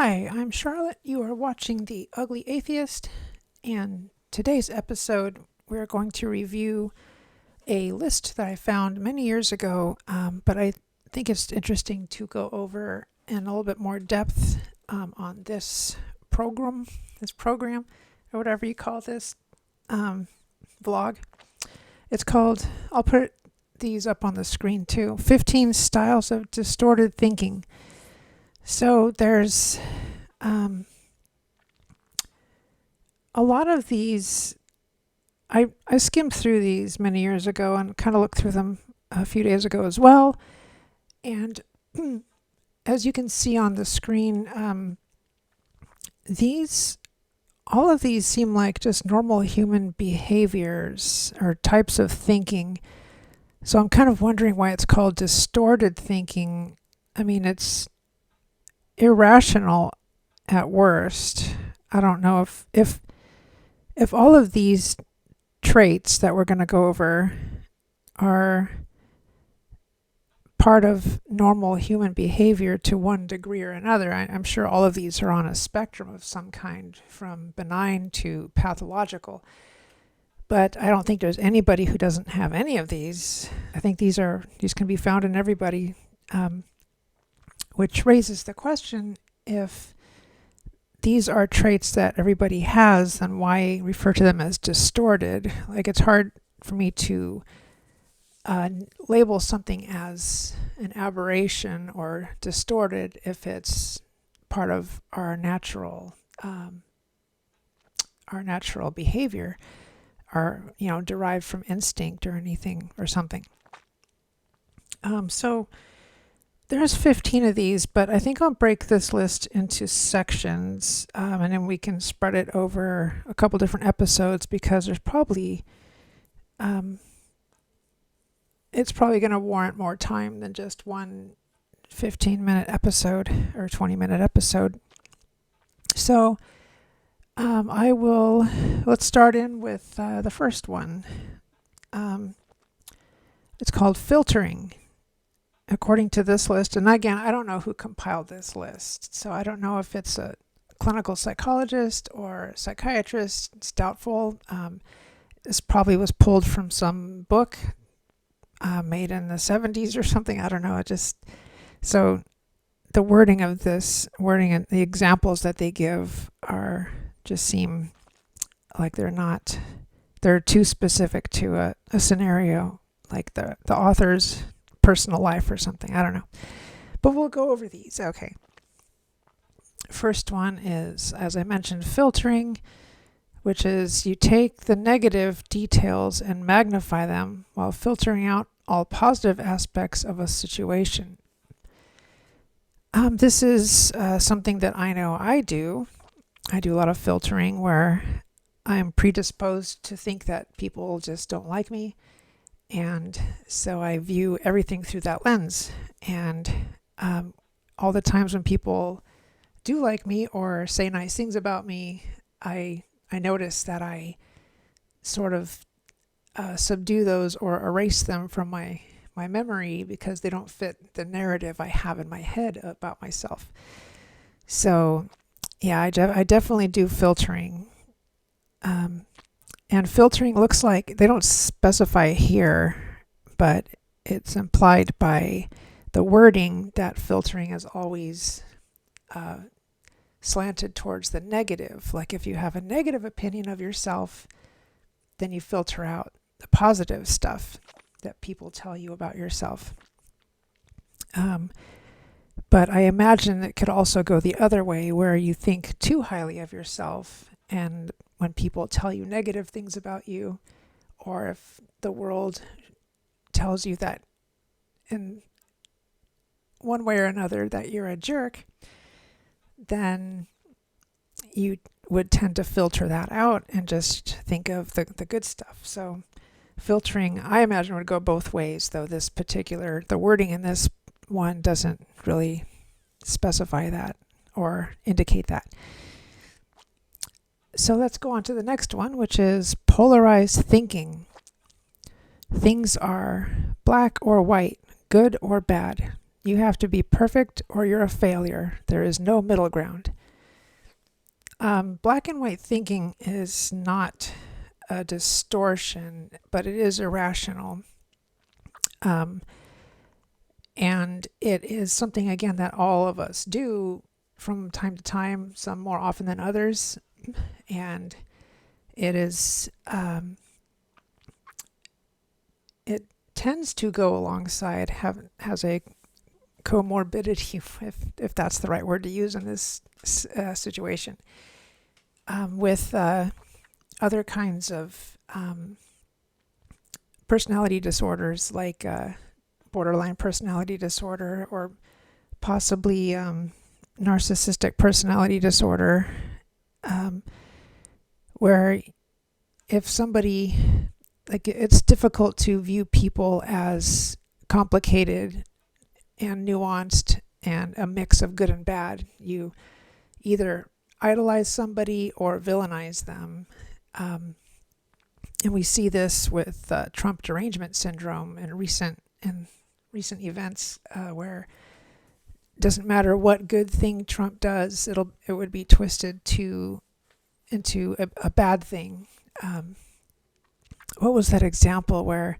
Hi, I'm Charlotte. You are watching The Ugly Atheist, and today's episode we're going to review a list that I found many years ago, but I think it's interesting to go over in a little bit more depth on this program, or whatever you call this vlog. It's called, I'll put these up on the screen too, 15 Styles of Distorted Thinking. So there's a lot of these. I skimmed through these many years ago and kind of looked through them a few days ago as well. And as you can see on the screen, all of these seem like just normal human behaviors or types of thinking. So I'm kind of wondering why it's called distorted thinking. I mean, it's irrational at worst. I don't know if all of these traits that we're going to go over are part of normal human behavior to one degree or another. I'm sure all of these are on a spectrum of some kind, from benign to pathological. But I don't think there's anybody who doesn't have any of these. I think these can be found in everybody. Which raises the question, if these are traits that everybody has, then why refer to them as distorted? Like, it's hard for me to label something as an aberration or distorted if it's part of our natural behavior, or derived from instinct or anything or something. So there's 15 of these, but I think I'll break this list into sections, and then we can spread it over a couple different episodes, because there's probably it's probably going to warrant more time than just one 15-minute episode or 20-minute episode. So let's start in with the first one. It's called filtering, according to this list. And again, I don't know who compiled this list, so I don't know if it's a clinical psychologist or a psychiatrist. It's doubtful. This probably was pulled from some book made in the 70s or something. I don't know. So the wording and the examples that they give just seem like they're too specific to a scenario, like the author's personal life or something. I don't know. But we'll go over these. Okay. First one is, as I mentioned, filtering, which is you take the negative details and magnify them while filtering out all positive aspects of a situation. This is something that I know I do. I do a lot of filtering where I'm predisposed to think that people just don't like me. And so I view everything through that lens. And all the times when people do like me or say nice things about me, I notice that I sort of subdue those or erase them from my memory, because they don't fit the narrative I have in my head about myself. So yeah, I definitely do filtering. And filtering looks like, they don't specify here, but it's implied by the wording that filtering is always slanted towards the negative. Like, if you have a negative opinion of yourself, then you filter out the positive stuff that people tell you about yourself. But I imagine it could also go the other way, where you think too highly of yourself, and when people tell you negative things about you, or if the world tells you that in one way or another that you're a jerk, then you would tend to filter that out and just think of the good stuff. So filtering, I imagine, would go both ways, though the wording in this one doesn't really specify that or indicate that. So let's go on to the next one, which is polarized thinking. Things are black or white, good or bad. You have to be perfect or you're a failure. There is no middle ground. Black and white thinking is not a distortion, but it is irrational. Um, and it is something, again, that all of us do from time to time, some more often than others. And it is, it tends to go alongside, has a comorbidity, if that's the right word to use in this situation, with other kinds of personality disorders, like borderline personality disorder, or possibly narcissistic personality disorder, where if somebody, like, it's difficult to view people as complicated and nuanced and a mix of good and bad. You either idolize somebody or villainize them. And we see this with Trump derangement syndrome in recent events, where it doesn't matter what good thing Trump does, it would be twisted into a bad thing. What was that example where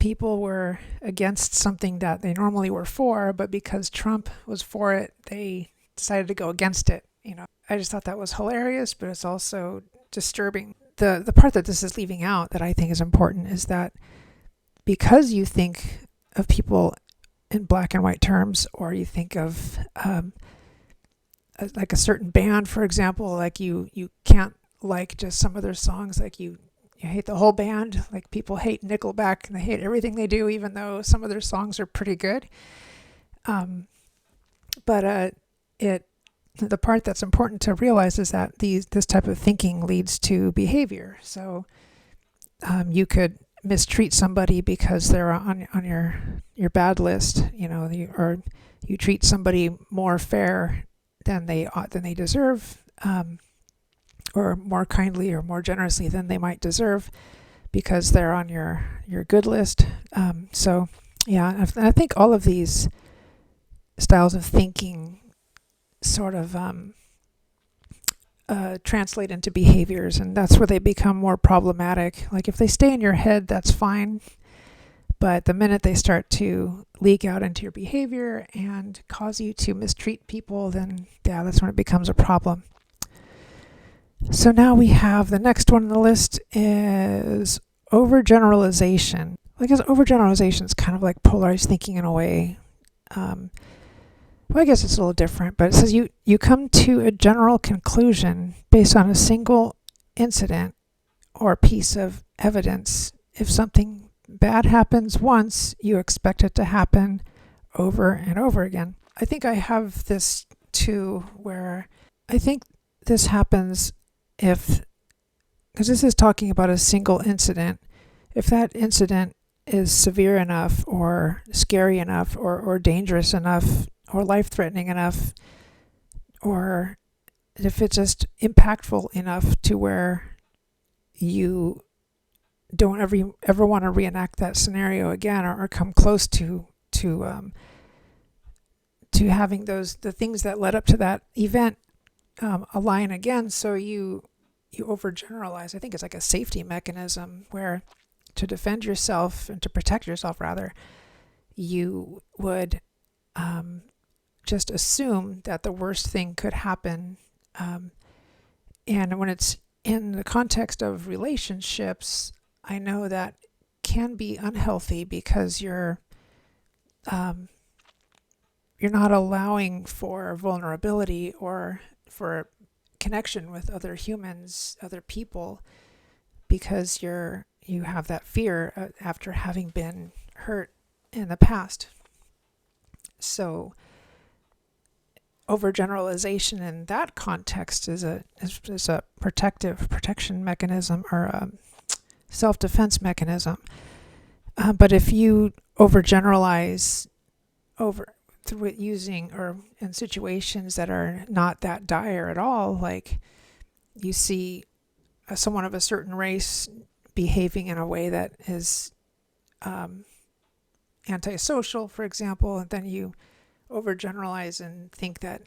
people were against something that they normally were for, but because Trump was for it, they decided to go against it. I just thought that was hilarious, but it's also disturbing. The part that this is leaving out that I think is important is that because you think of people in black and white terms, or you think of like a certain band, for example, like you can't like just some of their songs, like you hate the whole band. Like people hate Nickelback and they hate everything they do, even though some of their songs are pretty good. But the part that's important to realize is that this type of thinking leads to behavior. So you could mistreat somebody because they're on your bad list, or you treat somebody more fair than they deserve, or more kindly or more generously than they might deserve, because they're on your good list. So yeah, I think all of these styles of thinking sort of translate into behaviors, and that's where they become more problematic. Like if they stay in your head, that's fine, but the minute they start to leak out into your behavior and cause you to mistreat people, then yeah, that's when it becomes a problem. So now we have the next one on the list is overgeneralization. I guess overgeneralization is kind of like polarized thinking in a way. Well, I guess it's a little different, but it says you come to a general conclusion based on a single incident or piece of evidence. If something bad happens once, you expect it to happen over and over again. I think I have this too, where I think this happens because this is talking about a single incident. If that incident is severe enough or scary enough or dangerous enough or life-threatening enough, or if it's just impactful enough to where you don't ever want to reenact that scenario again, or come close to having the things that led up to that event align again. So you overgeneralize. I think it's like a safety mechanism where, to defend yourself and to protect yourself rather, you would just assume that the worst thing could happen. And when it's in the context of relationships, I know that can be unhealthy because you're not allowing for vulnerability or for connection with other humans, other people, because you have that fear after having been hurt in the past. So overgeneralization in that context is a protection mechanism, or a self-defense mechanism. But if you overgeneralize through it using, or in situations that are not that dire at all, like you see someone of a certain race behaving in a way that is antisocial, for example, and then you overgeneralize and think that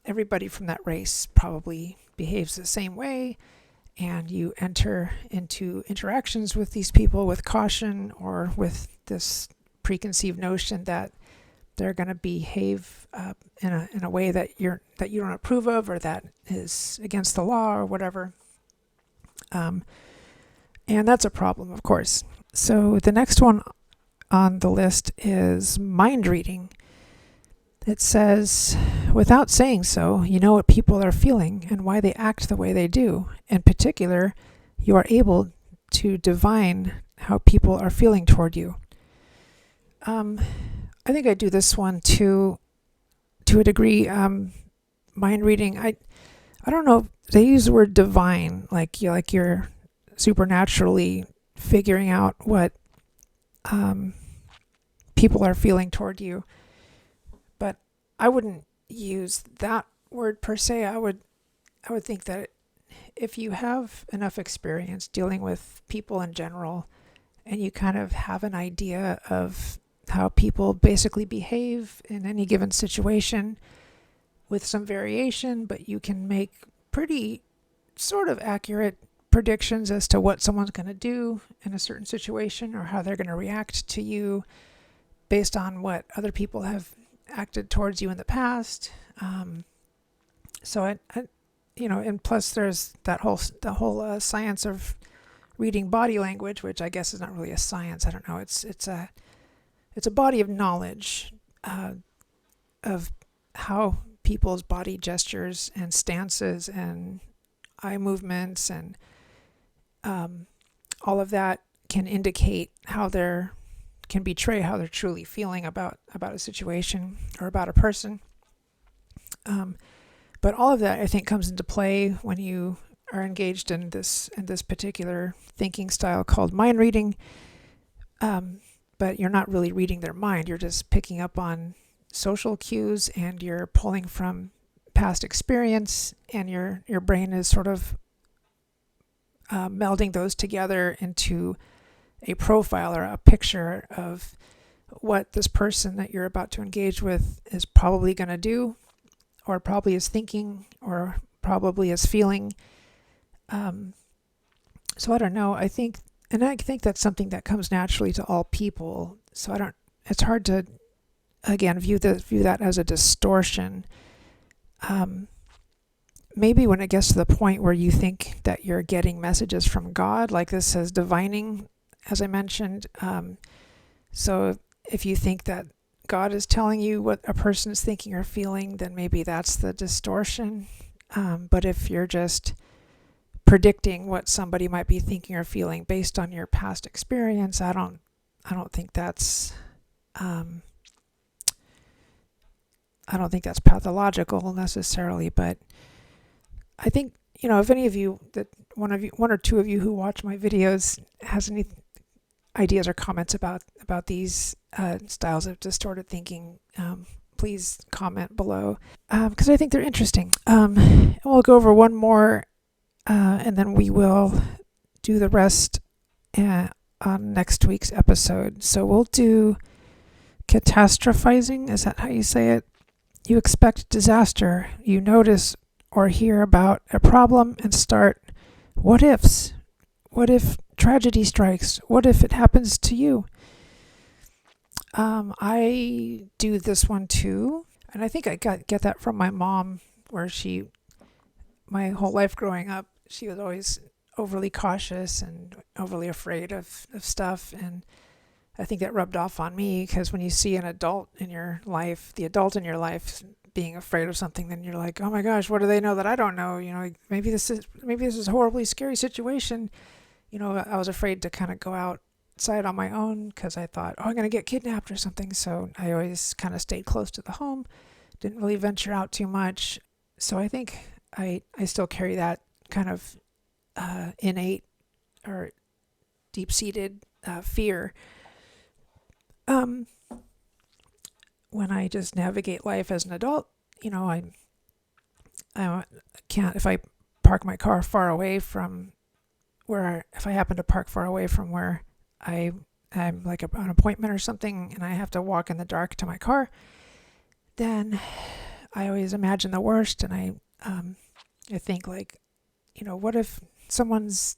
everybody from that race probably behaves the same way, and you enter into interactions with these people with caution or with this preconceived notion that they're going to behave in a way that you don't approve of, or that is against the law or whatever. And that's a problem, of course. So the next one on the list is mind reading. It says, without saying so, you know what people are feeling and why they act the way they do. In particular, you are able to divine how people are feeling toward you. I think I do this one to a degree. Mind reading. I don't know. They use the word divine, like you're supernaturally figuring out what people are feeling toward you. But I wouldn't use that word per se. I would think that if you have enough experience dealing with people in general, and you kind of have an idea of how people basically behave in any given situation with some variation, but you can make pretty sort of accurate predictions as to what someone's going to do in a certain situation or how they're going to react to you based on what other people have acted towards you in the past. So I and plus there's the whole science of reading body language, which I guess is not really a science. I don't know. It's a body of knowledge of how people's body gestures and stances and eye movements and all of that can indicate can betray how they're truly feeling about a situation or about a person. But all of that, I think, comes into play when you are engaged in this particular thinking style called mind reading. But you're not really reading their mind. You're just picking up on social cues, and you're pulling from past experience, and your brain is sort of melding those together into a profile or a picture of what this person that you're about to engage with is probably going to do, or probably is thinking, or probably is feeling. So I don't know. I think that's something that comes naturally to all people. So it's hard to, again, view that as a distortion. Maybe when it gets to the point where you think that you're getting messages from God, like this says divining, as I mentioned. So if you think that God is telling you what a person is thinking or feeling, then maybe that's the distortion. But if you're just predicting what somebody might be thinking or feeling based on your past experience, I don't think that's pathological necessarily. But I think, if any of you, that one or two of you who watch my videos has any ideas or comments about these styles of distorted thinking, please comment below, because I think they're interesting. We'll go over one more, and then we will do the rest on next week's episode. So we'll do catastrophizing. Is that how you say it? You expect disaster. You notice or hear about a problem and start what ifs. What if tragedy strikes? What if it happens to you? I do this one too, and I think I get that from my mom, where my whole life growing up, she was always overly cautious and overly afraid of stuff, and I think that rubbed off on me, because when you see the adult in your life being afraid of something, then you're like, oh my gosh, what do they know that I don't know? Maybe this is a horribly scary situation. I was afraid to kind of go outside on my own, because I thought, I'm going to get kidnapped or something. So I always kind of stayed close to the home, didn't really venture out too much. So I think I still carry that kind of innate or deep-seated fear when I just navigate life as an adult. I can't, if I park my car far away from if I happen to park far away from where I I'm like an appointment or something and I have to walk in the dark to my car, then I always imagine the worst, and I think like, what if someone's,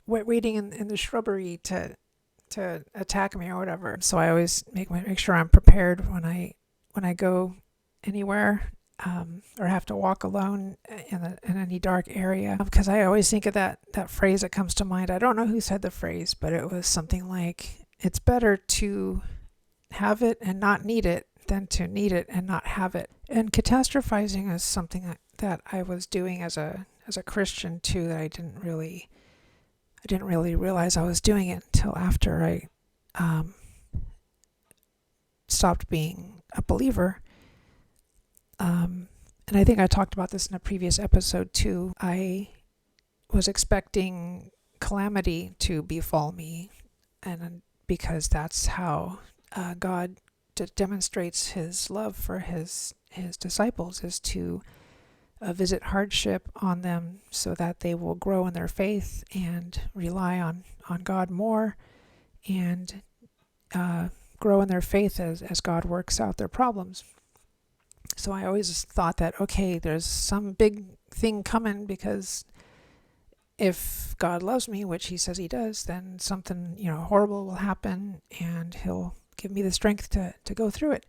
waiting in the shrubbery to attack me or whatever. So I always make sure I'm prepared when I go anywhere, or have to walk alone in any dark area, because I always think of that phrase that comes to mind. I don't know who said the phrase, but it was something like, it's better to have it and not need it than to need it and not have it. And catastrophizing is something that I was doing as a Christian too, that I didn't really realize I was doing it until after I stopped being a believer. And I think I talked about this in a previous episode too. I was expecting calamity to befall me, and because that's how God demonstrates his love for his disciples, is to visit hardship on them so that they will grow in their faith and rely on God more, and grow in their faith as God works out their problems. So I always thought that, okay, there's some big thing coming, because if God loves me, which he says he does, then something, horrible will happen, and he'll give me the strength to go through it.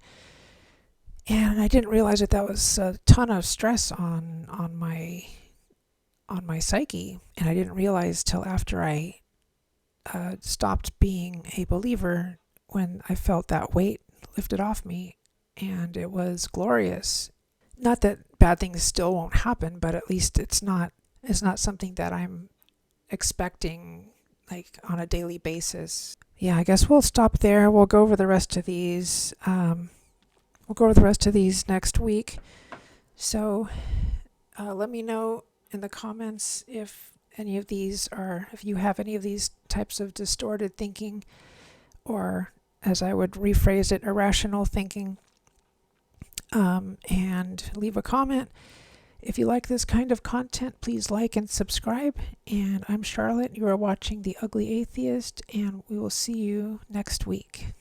And I didn't realize that was a ton of stress on my psyche, and I didn't realize till after I stopped being a believer, when I felt that weight lifted off me, and it was glorious. Not that bad things still won't happen, but at least it's not something that I'm expecting like on a daily basis. Yeah, I guess we'll stop there. We'll go over the rest of these. Next week. So let me know in the comments if you have any of these types of distorted thinking, or, as I would rephrase it, irrational thinking. And leave a comment. If you like this kind of content, please like and subscribe. And I'm Charlotte. You are watching The Ugly Atheist, and we will see you next week.